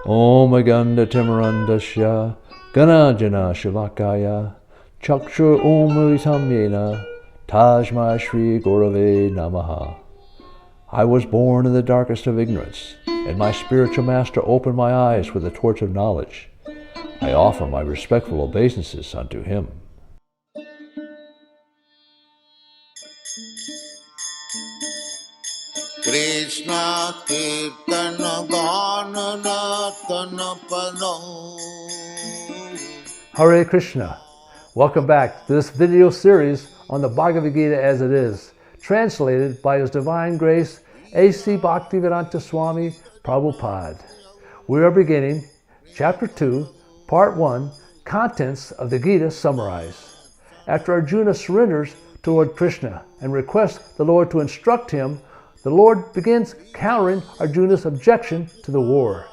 Om Aganda Timarandasya Ganajana Shivakaya Chakshur Umrisamyena Tajma Shri Gurave Namaha. I was born in the darkest of ignorance, and my spiritual master opened my eyes with the torch of knowledge. I offer my respectful obeisances unto him. Krishna Kirtana Bhanana Tanapano. Hare Krishna. Welcome back to this video series on the Bhagavad Gita as it is, translated by His Divine Grace, A.C. Bhaktivedanta Swami Prabhupada. We are beginning Chapter 2, Part 1, Contents of the Gita summarized. After Arjuna surrenders to Lord Krishna and requests the Lord to instruct him, the Lord begins countering Arjuna's objection to the war.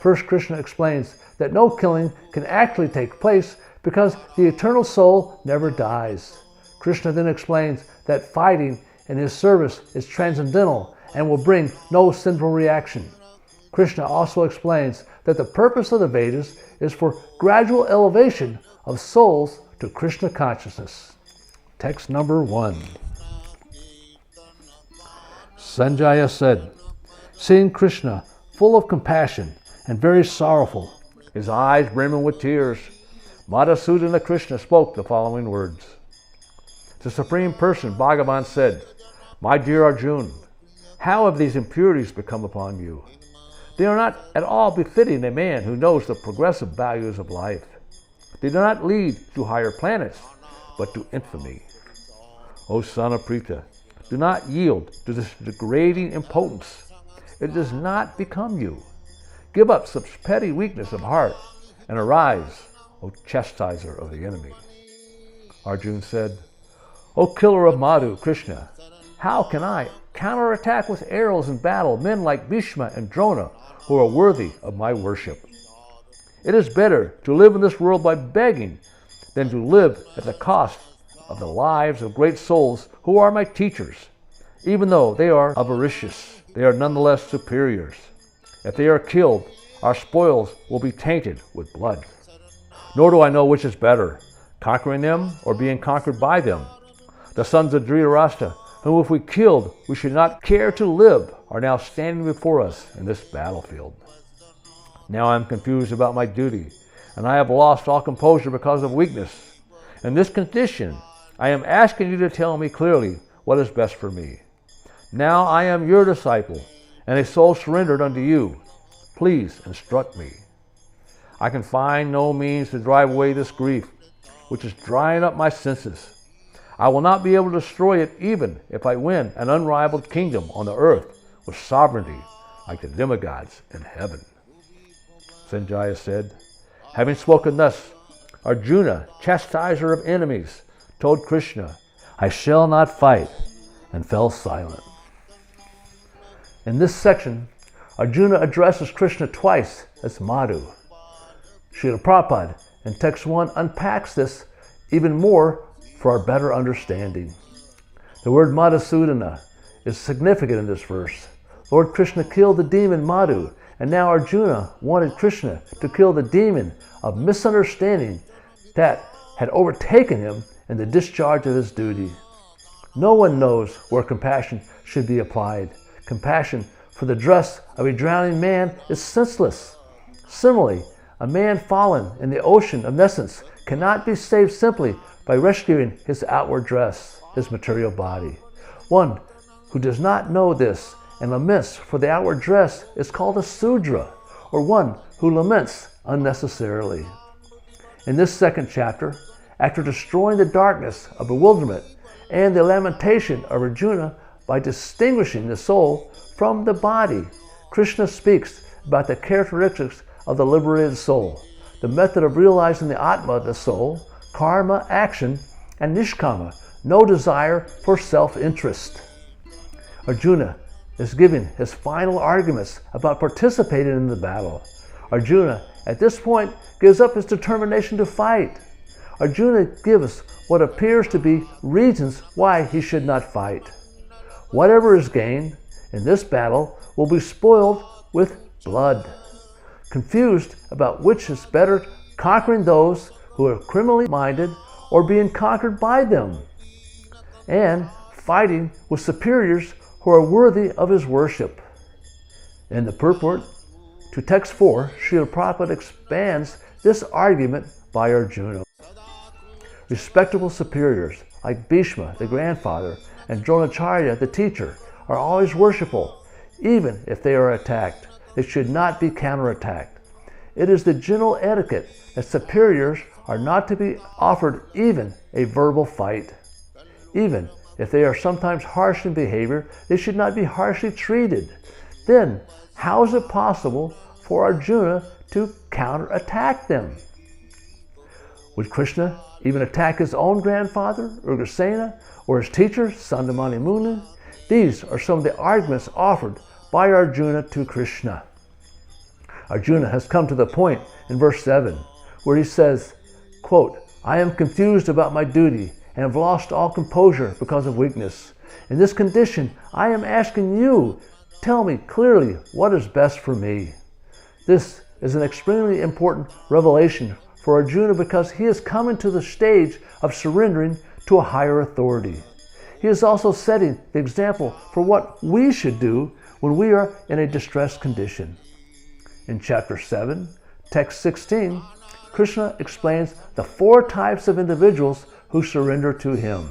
First, Krishna explains that no killing can actually take place because the eternal soul never dies. Krishna then explains that fighting in his service is transcendental and will bring no sinful reaction. Krishna also explains that the purpose of the Vedas is for gradual elevation of souls to Krishna consciousness. Text number 1. Sanjaya said, seeing Krishna full of compassion and very sorrowful, his eyes brimming with tears, Madhusudana Krishna spoke the following words. The Supreme Person, Bhagavan, said, my dear Arjuna, how have these impurities become upon you? They are not at all befitting a man who knows the progressive values of life. They do not lead to higher planets, but to infamy. O son of Pritha, do not yield to this degrading impotence. It does not become you. Give up such petty weakness of heart and arise, O chastiser of the enemy. Arjuna said, O killer of Madhu, Krishna, how can I counterattack with arrows in battle men like Bhishma and Drona who are worthy of my worship? It is better to live in this world by begging than to live at the cost of the lives of great souls who are my teachers. Even though they are avaricious, they are nonetheless superiors. If they are killed, our spoils will be tainted with blood. Nor do I know which is better, conquering them or being conquered by them. The sons of Dhritarashtra, whom if we killed we should not care to live, are now standing before us in this battlefield. Now I am confused about my duty, and I have lost all composure because of weakness. In this condition, I am asking you to tell me clearly what is best for me. Now I am your disciple, and a soul surrendered unto you. Please instruct me. I can find no means to drive away this grief, which is drying up my senses. I will not be able to destroy it even if I win an unrivaled kingdom on the earth with sovereignty like the demigods in heaven. Sanjaya said, having spoken thus, Arjuna, chastiser of enemies, told Krishna, I shall not fight, and fell silent. In this section, Arjuna addresses Krishna twice as Madhu. Srila Prabhupada in text 1 unpacks this even more for our better understanding. The word Madhusudana is significant in this verse. Lord Krishna killed the demon Madhu, and now Arjuna wanted Krishna to kill the demon of misunderstanding that had overtaken him in the discharge of his duty. No one knows where compassion should be applied. Compassion for the dress of a drowning man is senseless. Similarly, a man fallen in the ocean of nescience cannot be saved simply by rescuing his outward dress, his material body. One who does not know this and laments for the outward dress is called a Sudra, or one who laments unnecessarily. In this second chapter, after destroying the darkness of bewilderment and the lamentation of Arjuna by distinguishing the soul from the body, Krishna speaks about the characteristics of the liberated soul, the method of realizing the Atma of the soul, karma, action, and nishkama, no desire for self-interest. Arjuna is giving his final arguments about participating in the battle. Arjuna, at this point, gives up his determination to fight. Arjuna gives what appears to be reasons why he should not fight. Whatever is gained in this battle will be spoiled with blood. confused about which is better, conquering those who are criminally minded or being conquered by them, and fighting with superiors who are worthy of his worship. In the purport to text 4, Srila Prabhupada expands this argument by Arjuna. Respectable superiors like Bhishma, the grandfather, and Dronacharya, the teacher, are always worshipful, even if they are attacked. They should not be counterattacked. It is the general etiquette that superiors are not to be offered even a verbal fight. Even if they are sometimes harsh in behavior, they should not be harshly treated. Then, how is it possible for Arjuna to counterattack them? Would Krishna even attack his own grandfather, Ugrasena, or his teacher, Sandamani Muni? These are some of the arguments offered by Arjuna to Krishna. Arjuna has come to the point in verse 7 where he says, quote, I am confused about my duty and have lost all composure because of weakness. In this condition, I am asking you, tell me clearly what is best for me. This is an extremely important revelation for Arjuna because he is coming to the stage of surrendering to a higher authority. He is also setting the example for what we should do when we are in a distressed condition. In chapter 7, text 16, Krishna explains the 4 types of individuals who surrender to him: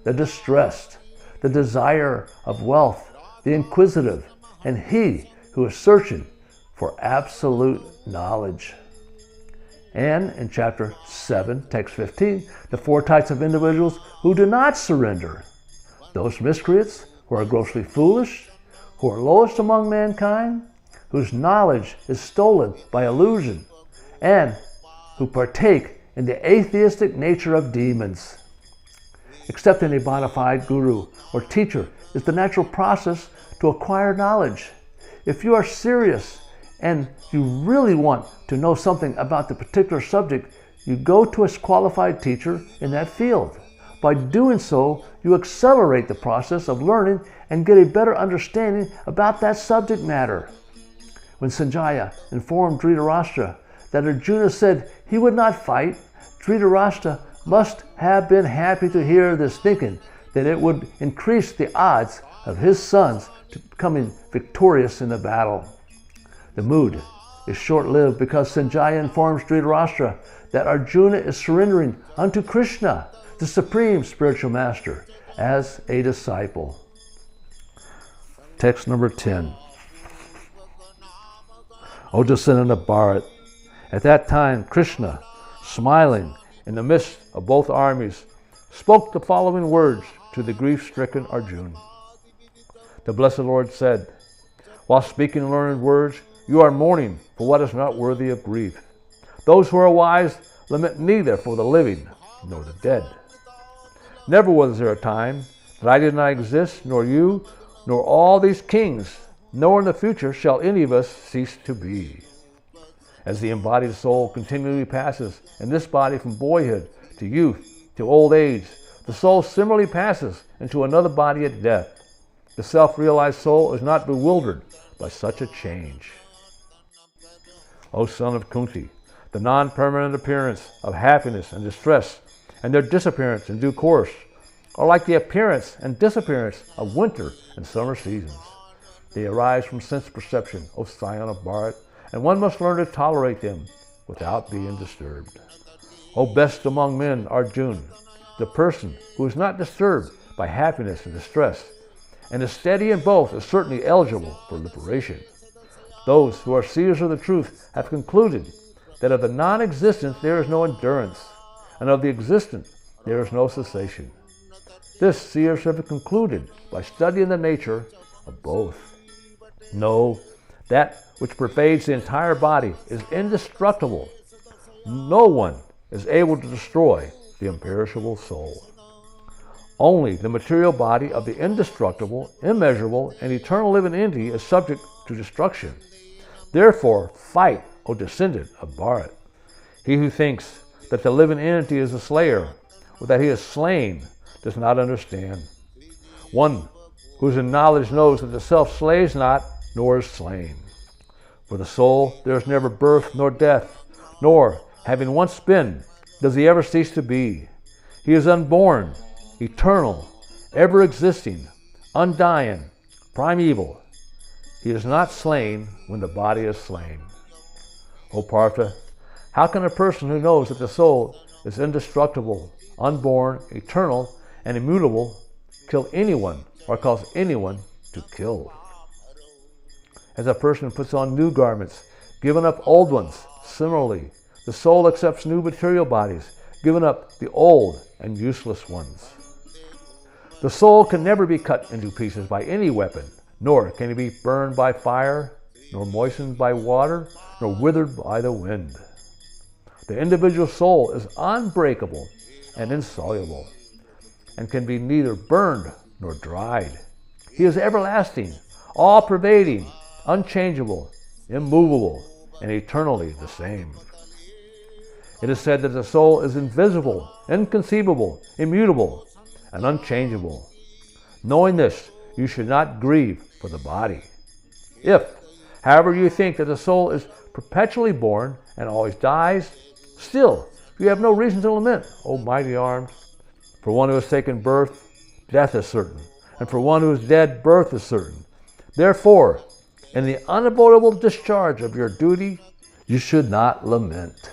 the distressed, the desire of wealth, the inquisitive, and he who is searching for absolute knowledge. And in chapter 7, text 15, the 4 types of individuals who do not surrender: those miscreants who are grossly foolish, who are lowest among mankind, whose knowledge is stolen by illusion, and who partake in the atheistic nature of demons. Accepting a bona fide guru or teacher is the natural process to acquire knowledge. If you are serious and you really want to know something about the particular subject, you go to a qualified teacher in that field. By doing so, you accelerate the process of learning and get a better understanding about that subject matter. When Sanjaya informed Dhritarashtra that Arjuna said he would not fight, Dhritarashtra must have been happy to hear this, thinking that it would increase the odds of his sons to becoming victorious in the battle. The mood is short-lived because Sanjaya informs Dhritarashtra that Arjuna is surrendering unto Krishna, the supreme spiritual master, as a disciple. Text number 10. O descendant of Bharat, at that time Krishna, smiling in the midst of both armies, spoke the following words to the grief-stricken Arjuna. The Blessed Lord said, while speaking learned words, you are mourning for what is not worthy of grief. Those who are wise lament neither for the living nor the dead. Never was there a time that I did not exist, nor you, nor all these kings, nor in the future shall any of us cease to be. As the embodied soul continually passes in this body from boyhood to youth to old age, the soul similarly passes into another body at death. The self-realized soul is not bewildered by such a change. O son of Kunti, the non-permanent appearance of happiness and distress and their disappearance in due course are like the appearance and disappearance of winter and summer seasons. They arise from sense perception, O scion of Bharat, and one must learn to tolerate them without being disturbed. O best among men, Arjuna, the person who is not disturbed by happiness and distress, and is steady in both, is certainly eligible for liberation. Those who are seers of the truth have concluded that of the non-existent there is no endurance, and of the existent there is no cessation. This seers have concluded by studying the nature of both. Know that which pervades the entire body is indestructible. No one is able to destroy the imperishable soul. Only the material body of the indestructible, immeasurable, and eternal living entity is subject to destruction. Therefore, fight, O descendant of Bharat. He who thinks that the living entity is a slayer, or that he is slain, does not understand. One who is in knowledge knows that the self slays not, nor is slain. For the soul there is never birth nor death, nor, having once been, does he ever cease to be. He is unborn, eternal, ever existing, undying, primeval. He is not slain when the body is slain. O Partha, how can a person who knows that the soul is indestructible, unborn, eternal, and immutable kill anyone or cause anyone to kill? As a person puts on new garments, giving up old ones, similarly, the soul accepts new material bodies, giving up the old and useless ones. The soul can never be cut into pieces by any weapon, nor can it be burned by fire, nor moistened by water, nor withered by the wind. The individual soul is unbreakable and insoluble, and can be neither burned nor dried. He is everlasting, all-pervading, unchangeable, immovable, and eternally the same. It is said that the soul is invisible, inconceivable, immutable, and unchangeable. Knowing this, you should not grieve for the body. If, however, you think that the soul is perpetually born and always dies, still you have no reason to lament, O mighty arms. For one who has taken birth, death is certain, and for one who is dead, birth is certain. Therefore, in the unavoidable discharge of your duty, you should not lament.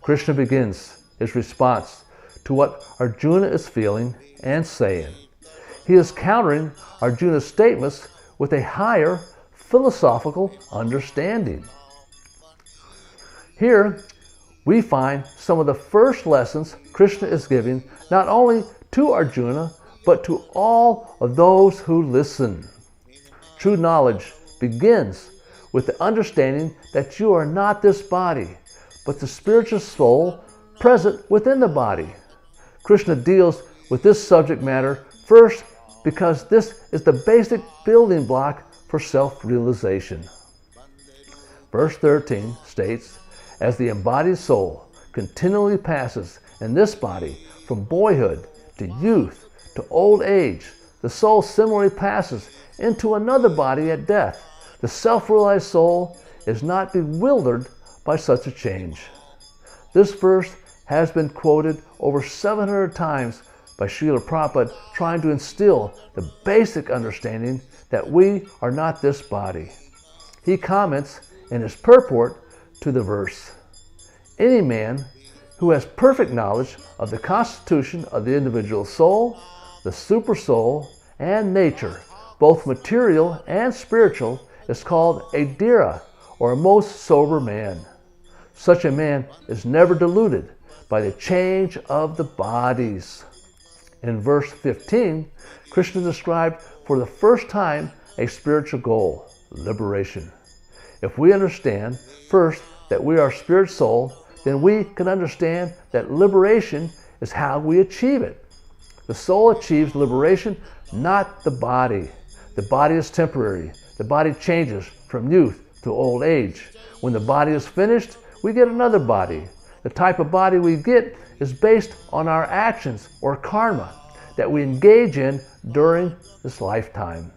Krishna begins his response to what Arjuna is feeling and saying. He is countering Arjuna's statements with a higher philosophical understanding. Here, we find some of the first lessons Krishna is giving not only to Arjuna, but to all of those who listen. True knowledge begins with the understanding that you are not this body, but the spiritual soul present within the body. Krishna deals with this subject matter first because this is the basic building block for self-realization. Verse 13 states, as the embodied soul continually passes in this body from boyhood to youth to old age, the soul similarly passes into another body at death. The self-realized soul is not bewildered by such a change. This verse has been quoted over 700 times by Srila Prabhupada, trying to instill the basic understanding that we are not this body. He comments in his purport to the verse, any man who has perfect knowledge of the constitution of the individual soul, the supersoul, and nature, both material and spiritual, is called a dhira, or a most sober man. Such a man is never deluded by the change of the bodies. In verse 15, Krishna described for the first time a spiritual goal, liberation. If we understand first that we are spirit soul, then we can understand that liberation is how we achieve it. The soul achieves liberation, not the body. The body is temporary. The body changes from youth to old age. When the body is finished, we get another body. The type of body we get is based on our actions or karma that we engage in during this lifetime.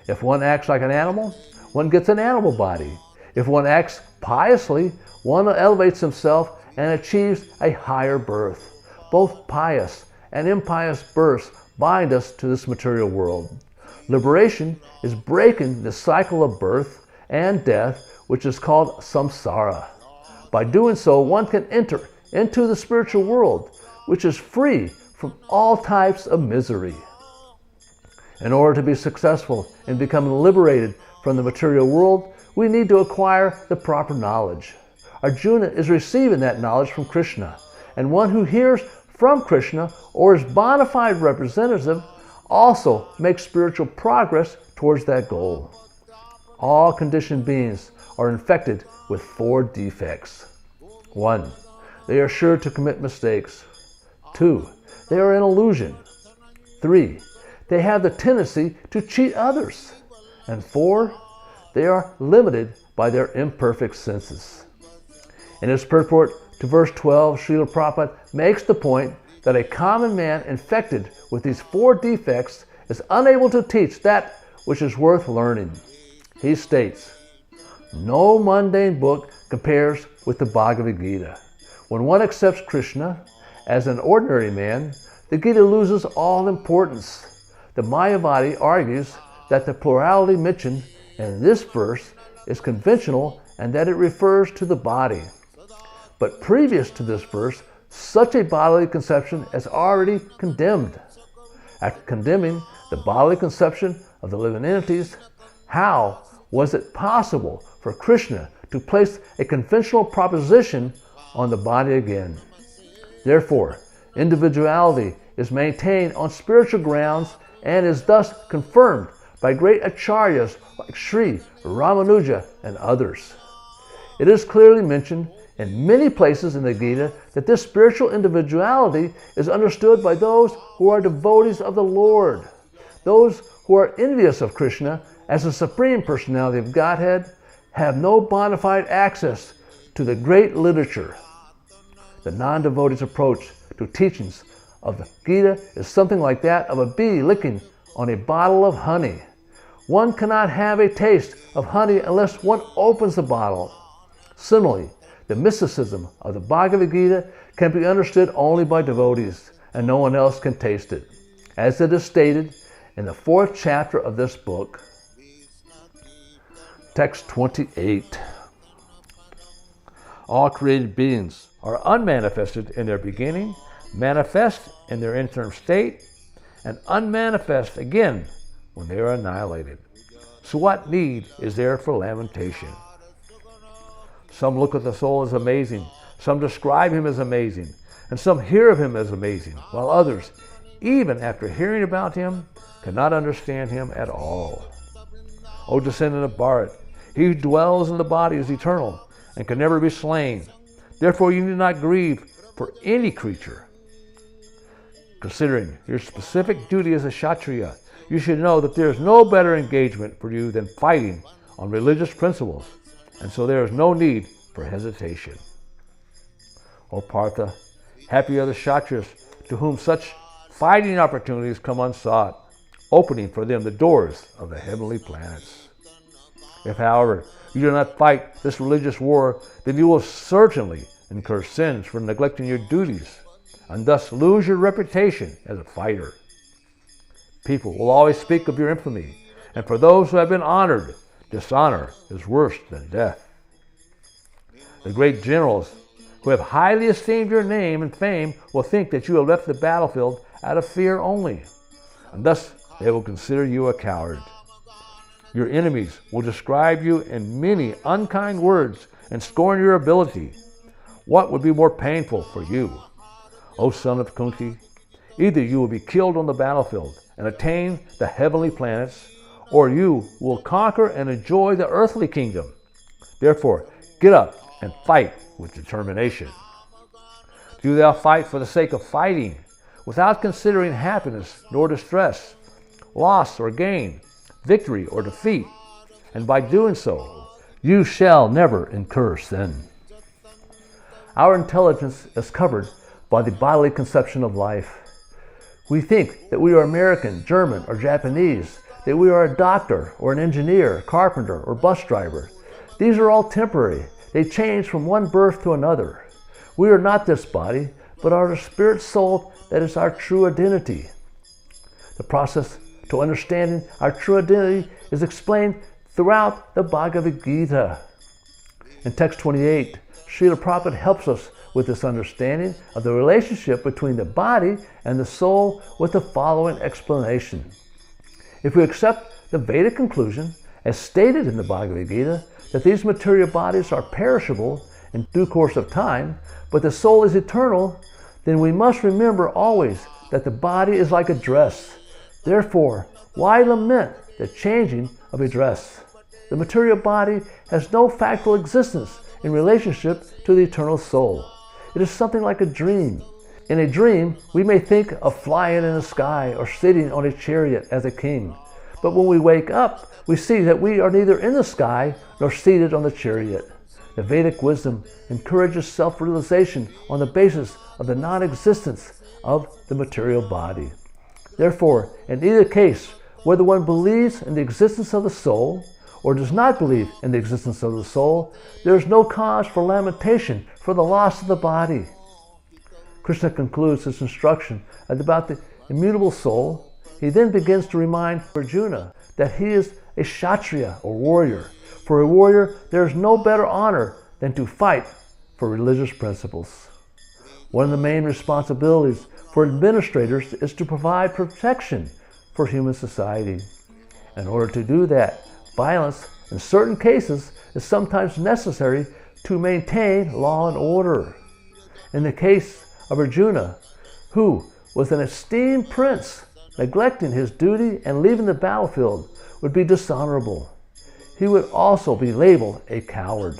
If one acts like an animal, one gets an animal body. If one acts piously, one elevates himself and achieves a higher birth. Both pious and impious births bind us to this material world. Liberation is breaking the cycle of birth and death, which is called samsara. By doing so, one can enter into the spiritual world, which is free from all types of misery. In order to be successful in becoming liberated from the material world, we need to acquire the proper knowledge. Arjuna is receiving that knowledge from Krishna, and one who hears from Krishna or is bona fide representative also makes spiritual progress towards that goal. All conditioned beings are infected with 4 defects. 1. They are sure to commit mistakes. 2. They are an illusion. 3. They have the tendency to cheat others. And 4. They are limited by their imperfect senses. In his purport to verse 12, Srila Prabhupada makes the point that a common man infected with these 4 defects is unable to teach that which is worth learning. he states, "No mundane book compares with the Bhagavad Gita. When one accepts Krishna as an ordinary man, the Gita loses all importance. The Mayavadi argues that the plurality mentioned in this verse is conventional and that it refers to the body. But previous to this verse, such a bodily conception is already condemned. After condemning the bodily conception of the living entities, how was it possible for Krishna to place a conventional proposition on the body again? Therefore, individuality is maintained on spiritual grounds and is thus confirmed by great acharyas like Sri Ramanuja and others. It is clearly mentioned in many places in the Gita that this spiritual individuality is understood by those who are devotees of the Lord. Those who are envious of Krishna as the Supreme Personality of Godhead have no bona fide access to the great literature. The non-devotee's approach to teachings of the Gita is something like that of a bee licking on a bottle of honey. One cannot have a taste of honey unless one opens the bottle. Similarly, the mysticism of the Bhagavad Gita can be understood only by devotees, and no one else can taste it, as it is stated in the 4th chapter of this book. Text 28. All created beings are unmanifested in their beginning, manifest in their interim state, and unmanifest again when they are annihilated. So what need is there for lamentation? Some look at the soul as amazing, some describe him as amazing, and some hear of him as amazing, while others, even after hearing about him, cannot understand him at all. O descendant of Bharat, he who dwells in the body is eternal and can never be slain. Therefore you need not grieve for any creature. Considering your specific duty as a Kshatriya, you should know that there is no better engagement for you than fighting on religious principles, and so there is no need for hesitation. O Partha, happy are the Kshatriyas to whom such fighting opportunities come unsought, opening for them the doors of the heavenly planets. If, however, you do not fight this religious war, then you will certainly incur sins for neglecting your duties, and thus lose your reputation as a fighter. People will always speak of your infamy, and for those who have been honored, dishonor is worse than death. The great generals who have highly esteemed your name and fame will think that you have left the battlefield out of fear only, and thus they will consider you a coward. Your enemies will describe you in many unkind words and scorn your ability. What would be more painful for you, O son of Kunti? Either you will be killed on the battlefield and attain the heavenly planets, or you will conquer and enjoy the earthly kingdom. Therefore, get up and fight with determination. Do thou fight for the sake of fighting, without considering happiness nor distress, loss or gain, victory or defeat, and by doing so, you shall never incur sin. Our intelligence is covered by the bodily conception of life. We think that we are American, German, or Japanese, that we are a doctor or an engineer, carpenter, or bus driver. These are all temporary. They change from one birth to another. We are not this body, but are the spirit soul that is our true identity. The process to understanding our true identity is explained throughout the Bhagavad Gita. In text 28, Srila Prabhupada helps us with this understanding of the relationship between the body and the soul with the following explanation. If we accept the Vedic conclusion, as stated in the Bhagavad Gita, that these material bodies are perishable in due course of time, but the soul is eternal, then we must remember always that the body is like a dress. Therefore, why lament the changing of a dress? The material body has no factual existence in relationship to the eternal soul. It is something like a dream. In a dream, we may think of flying in the sky or sitting on a chariot as a king. But when we wake up, we see that we are neither in the sky nor seated on the chariot. The Vedic wisdom encourages self-realization on the basis of the non-existence of the material body. Therefore, in either case, whether one believes in the existence of the soul or does not believe in the existence of the soul, there is no cause for lamentation for the loss of the body. Krishna concludes his instruction about the immutable soul. He then begins to remind Arjuna that he is a kshatriya, or warrior. For a warrior, there is no better honor than to fight for religious principles. One of the main responsibilities for administrators is to provide protection for human society. In order to do that, violence in certain cases is sometimes necessary to maintain law and order. In the case of Arjuna, who was an esteemed prince, neglecting his duty and leaving the battlefield would be dishonorable. He would also be labeled a coward.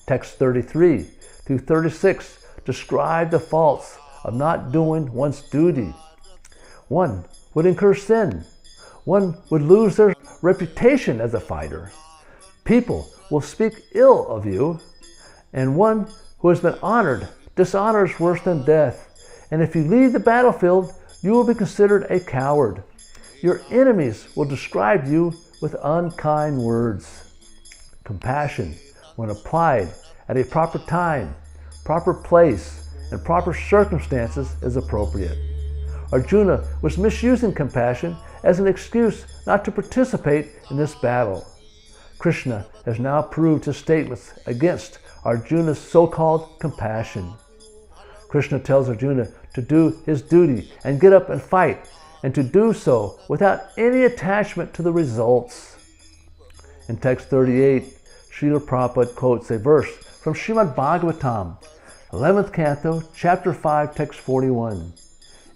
Text 33 through 36 describe the faults of not doing one's duty. One would incur sin. One would lose their reputation as a fighter. People will speak ill of you, and one who has been honored, dishonor is worse than death. And if you leave the battlefield, you will be considered a coward. Your enemies will describe you with unkind words. Compassion, when applied at a proper time, proper place, and proper circumstances, is appropriate. Arjuna was misusing compassion as an excuse not to participate in this battle. Krishna has now proved his statements against Arjuna's so-called compassion. Krishna tells Arjuna to do his duty and get up and fight, and to do so without any attachment to the results. In text 38, Srila Prabhupada quotes a verse from Srimad Bhagavatam, 11th canto, chapter 5, text 41.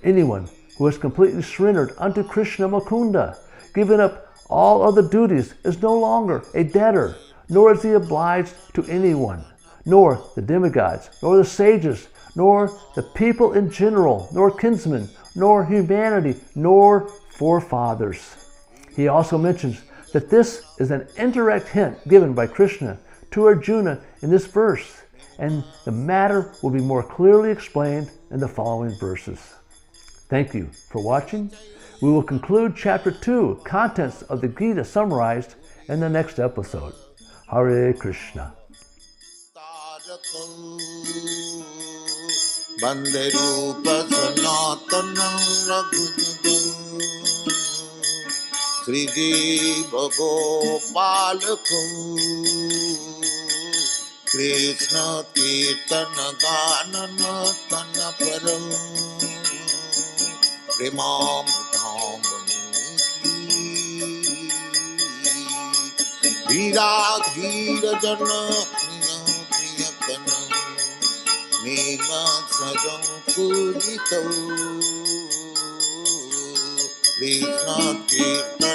Anyone who has completely surrendered unto Krishna Mukunda, given up all other duties, is no longer a debtor, nor is he obliged to anyone, nor the demigods, nor the sages, nor the people in general, nor kinsmen, nor humanity, nor forefathers. He also mentions that this is an indirect hint given by Krishna to Arjuna in this verse, and the matter will be more clearly explained in the following verses. Thank you for watching. We will conclude Chapter 2, contents of the Gita summarized, in the next episode. Hare Krishna. Bande Rupa Sanatana Raghujaga Sri Jiva Gopalakam Krishna Kirtana Ganana Tana Param Premam Tambani Vira Dhira Jana Priya Kana Nima Sajam Pujito Krishna Kirtana